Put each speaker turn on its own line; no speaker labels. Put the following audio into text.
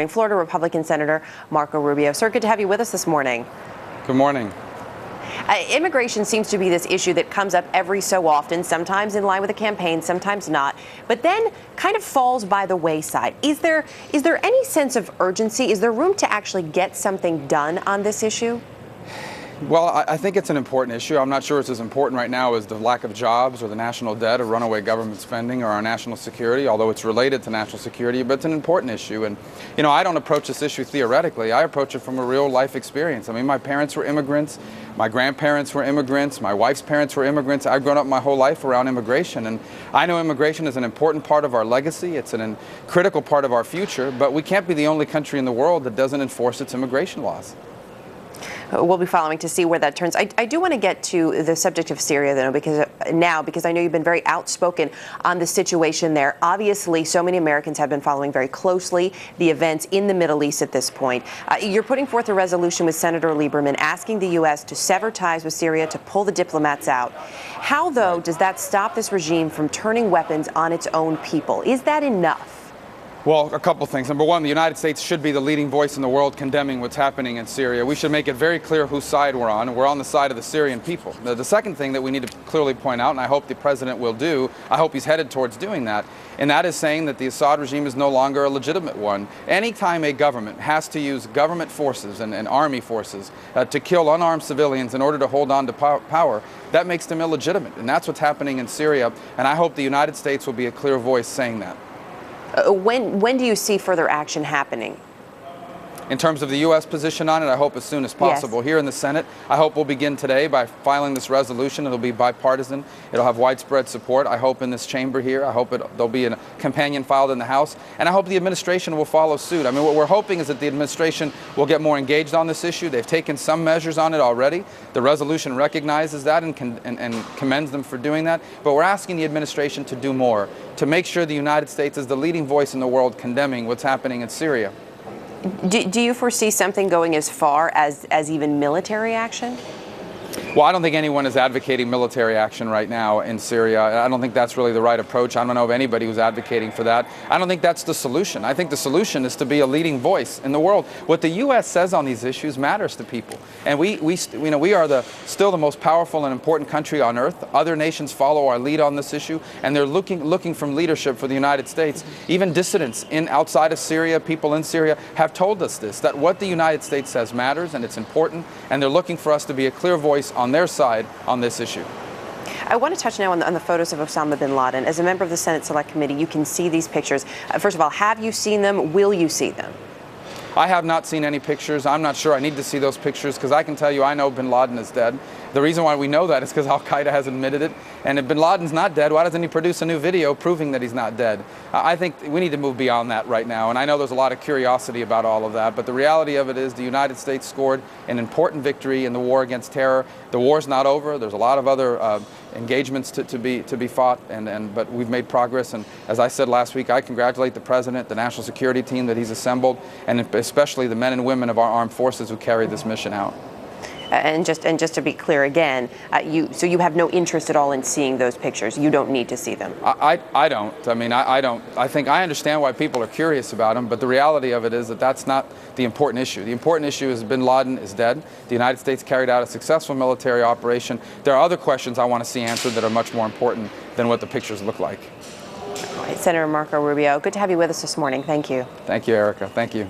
Florida Republican Senator Marco Rubio. Sir, good to have you with us this morning.
Good morning.
Immigration seems to be this issue that comes up every so often, sometimes in line with a campaign, sometimes not, but then kind of falls by the wayside. Is there any sense of urgency? Is there room to actually get something done on this issue?
Well, I think it's an important issue. I'm not sure it's as important right now as the lack of jobs or the national debt or runaway government spending or our national security, although it's related to national security, but it's an important issue. And, you know, I don't approach this issue theoretically. I approach it from a real life experience. I mean, my parents were immigrants. My grandparents were immigrants. My wife's parents were immigrants. I've grown up my whole life around immigration. And I know immigration is an important part of our legacy. It's a critical part of our future. But we can't be the only country in the world that doesn't enforce its immigration laws.
We'll be following to see where that turns. I do want to get to the subject of Syria, though, because I know you've been very outspoken on the situation there. Obviously, so many Americans have been following very closely the events in the Middle East at this point. You're putting forth a resolution with Senator Lieberman asking the U.S. to sever ties with Syria, to pull the diplomats out. How, though, does that stop this regime from turning weapons on its own people? Is that enough?
Well, a couple things. Number one, the United States should be the leading voice in the world condemning what's happening in Syria. We should make it very clear whose side we're on, and we're on the side of the Syrian people. The second thing that we need to clearly point out, and I hope the president will do, I hope he's headed towards doing that, and that is saying that the Assad regime is no longer a legitimate one. Anytime a government has to use government forces and army forces to kill unarmed civilians in order to hold on to power, that makes them illegitimate. And that's what's happening in Syria, and I hope the United States will be a clear voice saying that.
When do you see further action happening?
In terms of the U.S. position on it, I hope as soon as possible.
Yes.
Here in the Senate, I hope we'll begin today by filing this resolution. It'll be bipartisan. It'll have widespread support. I hope in this chamber here. I hope there'll be a companion filed in the House. And I hope the administration will follow suit. I mean, what we're hoping is that the administration will get more engaged on this issue. They've taken some measures on it already. The resolution recognizes that and commends them for doing that. But we're asking the administration to do more, to make sure the United States is the leading voice in the world condemning what's happening in Syria.
Do you foresee something going as far as even military action?
Well, I don't think anyone is advocating military action right now in Syria. I don't think that's really the right approach. I don't know of anybody who's advocating for that. I don't think that's the solution. I think the solution is to be a leading voice in the world. What the U.S. says on these issues matters to people. And we are still the most powerful and important country on earth. Other nations follow our lead on this issue, and they're looking from leadership for the United States. Even dissidents outside of Syria, people in Syria, have told us this, that what the United States says matters and it's important, and they're looking for us to be a clear voice on their side on this issue.
I want to touch now on the photos of Osama bin Laden. As a member of the Senate Select Committee, you can see these pictures. First of all, have you seen them? Will you see them?
I have not seen any pictures. I'm not sure I need to see those pictures because I can tell you I know bin Laden is dead. The reason why we know that is because Al-Qaeda has admitted it. And if bin Laden's not dead, why doesn't he produce a new video proving that he's not dead? I think we need to move beyond that right now. And I know there's a lot of curiosity about all of that. But the reality of it is the United States scored an important victory in the war against terror. The war's not over. There's a lot of other engagements to be fought. But we've made progress. And as I said last week, I congratulate the President, the national security team that he's assembled, and especially the men and women of our armed forces who carried this mission out.
And just to be clear again, so you have no interest at all in seeing those pictures. You don't need to see them.
I don't. I mean, I don't. I think I understand why people are curious about them, but the reality of it is that that's not the important issue. The important issue is bin Laden is dead. The United States carried out a successful military operation. There are other questions I want to see answered that are much more important than what the pictures look like.
All right, Senator Marco Rubio, good to have you with us this morning. Thank you.
Thank you, Erica. Thank you.